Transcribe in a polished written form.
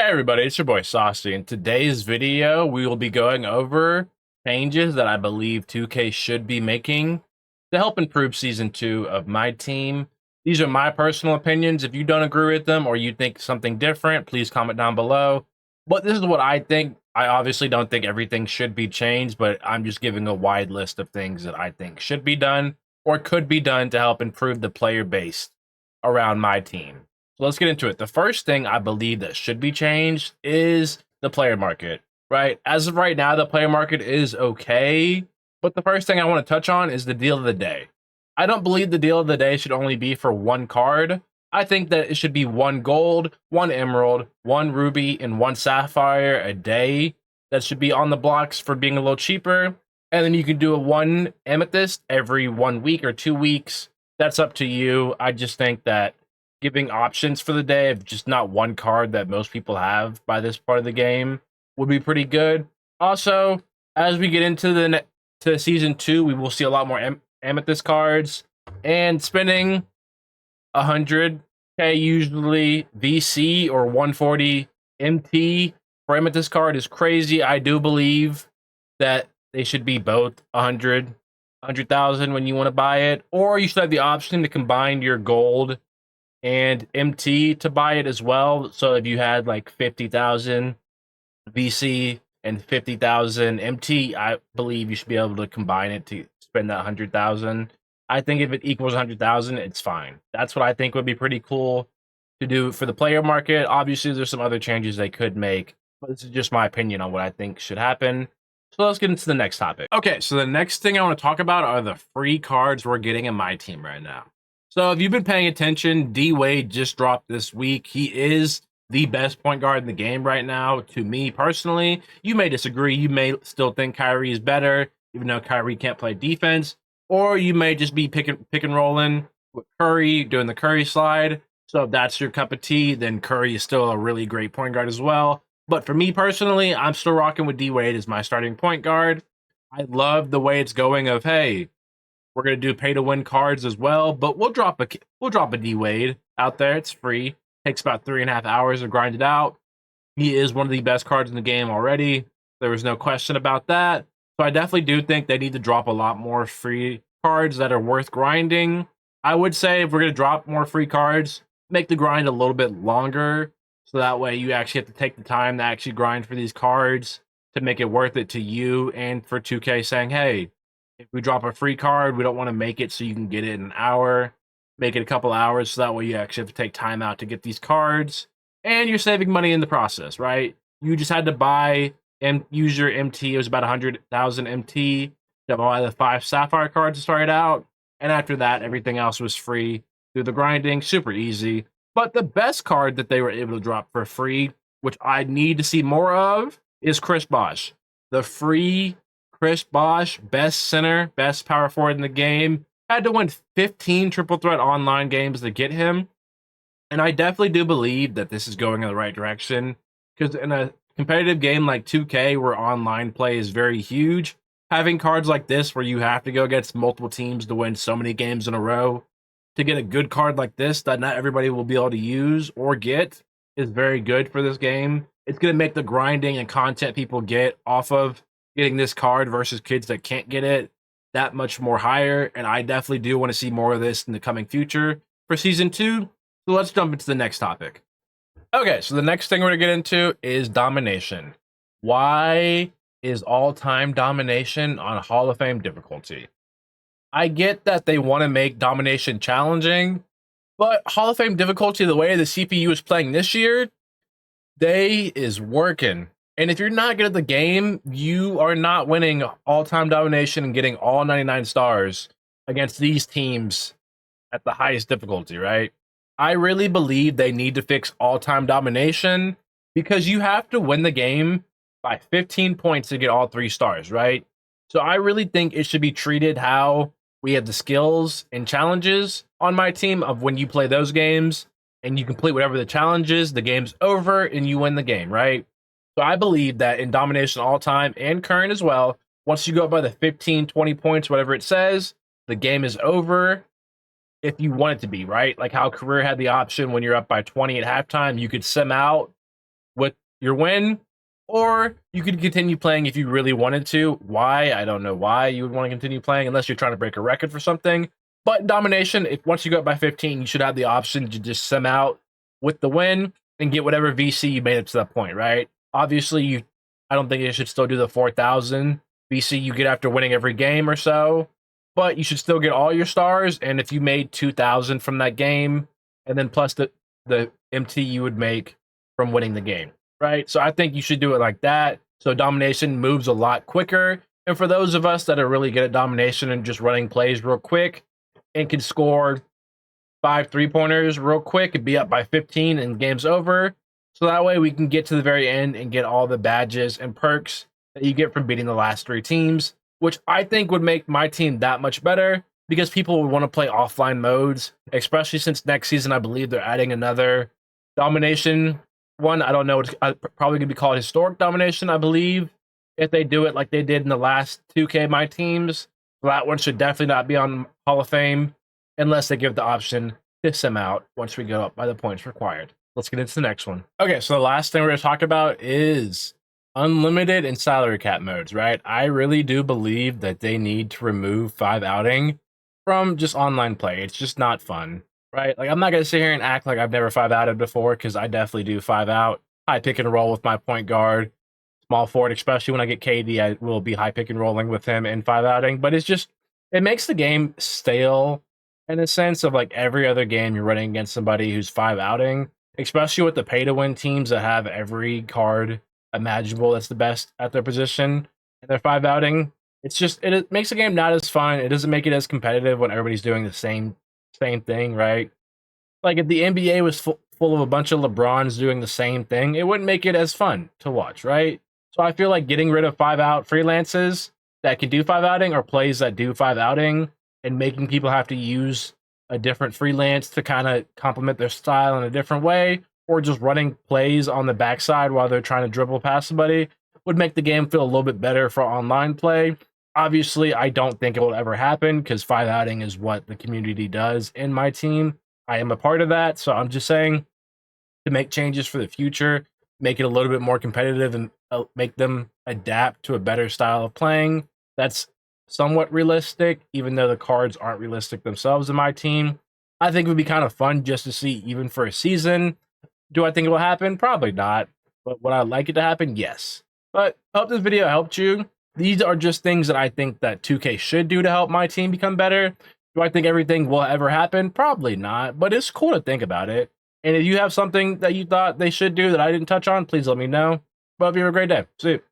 Hey everybody, it's your boy Saucy. In today's video, we will be going over changes that I believe 2K should be making to help improve Season 2 of my team. These are my personal opinions. If you don't agree with them or you think something different, please comment down below. But this is what I think. I obviously don't think everything should be changed, but I'm just giving a wide list of things that I think should be done or could be done to help improve the player base around my team. So let's get into it. The first thing I believe that should be changed is the player market, right? As of right now, the player market is okay, but the first thing I want to touch on is the deal of the day. I don't believe the deal of the day should only be for one card. I think that it should be one gold, one emerald, one ruby, and one sapphire a day. That should be on the blocks for being a little cheaper. And then you can do a one amethyst every 1 week or 2 weeks. That's up to you. I just think that giving options for the day of just not one card that most people have by this part of the game would be pretty good. Also, as we get into to Season 2, we will see a lot more amethyst cards, and spending 100k usually VC or 140 MT for amethyst card is crazy. I do believe that they should be both 100,000 when you want to buy it, or you should have the option to combine your gold and MT to buy it as well. So if you had like 50,000 VC and 50,000 MT, I believe you should be able to combine it to spend that 100,000. I think if it equals 100,000, it's fine. That's what I think would be pretty cool to do for the player market. Obviously, there's some other changes they could make, but this is just my opinion on what I think should happen. So let's get into the next topic. Okay, so the next thing I want to talk about are the free cards we're getting in my team right now. So if you've been paying attention, D Wade just dropped this week. He is the best point guard in the game right now, to me personally. You may disagree. You may still think Kyrie is better, even though Kyrie can't play defense. Or you may just be pick and rolling with Curry, doing the Curry slide. So if that's your cup of tea, then Curry is still a really great point guard as well. But for me personally, I'm still rocking with D Wade as my starting point guard. I love the way it's going of, hey, we're gonna do pay to win cards as well, but we'll drop a D Wade out there. It's free. Takes about 3.5 hours to grind it out. He is one of the best cards in the game already. There was no question about that. So I definitely do think they need to drop a lot more free cards that are worth grinding. I would say if we're gonna drop more free cards, make the grind a little bit longer, so that way you actually have to take the time to actually grind for these cards to make it worth it to you and for 2K saying, hey, if we drop a free card, we don't want to make it so you can get it in an hour. Make it a couple hours so that way you actually have to take time out to get these cards. And you're saving money in the process, right? You just had to buy and use your MT. It was about 100,000 MT to buy the 5 sapphire cards to start it out. And after that, everything else was free through the grinding. Super easy. But the best card that they were able to drop for free, which I need to see more of, is Chris Bosh. The free Chris Bosh, best center, best power forward in the game, had to win 15 triple threat online games to get him. And I definitely do believe that this is going in the right direction, because in a competitive game like 2K, where online play is very huge, having cards like this where you have to go against multiple teams to win so many games in a row, to get a good card like this that not everybody will be able to use or get, is very good for this game. It's going to make the grinding and content people get off of getting this card versus kids that can't get it that much more higher. And I definitely do want to see more of this in the coming future for Season 2. So let's jump into the next topic. Okay, so the next thing we're going to get into is domination. Why is all-time domination on Hall of Fame difficulty? I get that they want to make domination challenging, but Hall of Fame difficulty, the way the CPU is playing this year, they is working. And if you're not good at the game, you are not winning all-time domination and getting all 99 stars against these teams at the highest difficulty, right? I really believe they need to fix all-time domination, because you have to win the game by 15 points to get all 3 stars, right? So I really think it should be treated how we have the skills and challenges on my team of when you play those games and you complete whatever the challenge is, the game's over and you win the game, right? So I believe that in domination all time and current as well, once you go up by the 15, 20 points, whatever it says, the game is over if you want it to be, right? Like how career had the option when you're up by 20 at halftime, you could sim out with your win, or you could continue playing if you really wanted to. Why? I don't know why you would want to continue playing unless you're trying to break a record for something. But domination, if once you go up by 15, you should have the option to just sim out with the win and get whatever VC you made up to that point, right? Obviously, I don't think you should still do the 4,000 VC you get after winning every game or so, but you should still get all your stars. And if you made 2,000 from that game, and then plus the MT you would make from winning the game, right? So I think you should do it like that. So domination moves a lot quicker. And for those of us that are really good at domination and just running plays real quick and can score 5 3-pointers real quick and be up by 15 and game's over. So that way we can get to the very end and get all the badges and perks that you get from beating the last 3 teams, which I think would make my team that much better because people would want to play offline modes, especially since next season I believe they're adding another domination one. I don't know. It's probably going to be called historic domination, I believe, if they do it like they did in the last 2K My Teams. That one should definitely not be on Hall of Fame unless they give the option to sim out once we go up by the points required. Let's get into the next one. Okay, so the last thing we're going to talk about is unlimited and salary cap modes, right? I really do believe that they need to remove 5 outing from just online play. It's just not fun, right? Like, I'm not going to sit here and act like I've never 5 outed before, because I definitely do 5 out. High pick and roll with my point guard, small forward, especially when I get KD, I will be high pick and rolling with him in 5 outing. But it's just, it makes the game stale in a sense of like every other game you're running against somebody who's 5 outing, especially with the pay to win teams that have every card imaginable that's the best at their position and they're 5 outing. It's just, it makes the game not as fun. It doesn't make it as competitive when everybody's doing the same thing, right? Like if the NBA was full of a bunch of LeBrons doing the same thing, it wouldn't make it as fun to watch, right? So I feel like getting rid of 5 out freelances that can do 5 outing or plays that do 5 outing and making people have to use a different freelance to kind of complement their style in a different way, or just running plays on the backside while they're trying to dribble past somebody would make the game feel a little bit better for online play. Obviously, I don't think it will ever happen because 5 outing is what the community does in my team. I am a part of that, so I'm just saying to make changes for the future, make it a little bit more competitive and make them adapt to a better style of playing. That's somewhat realistic, even though the cards aren't realistic themselves in my team. I think it would be kind of fun just to see, even for a season. Do I think it will happen? Probably not. But would I like it to happen? Yes. But I hope this video helped you. These are just things that I think that 2K should do to help my team become better. Do I think everything will ever happen? Probably not, but it's cool to think about it. And if you have something that you thought they should do that I didn't touch on, please let me know. But hope you have a great day. See you.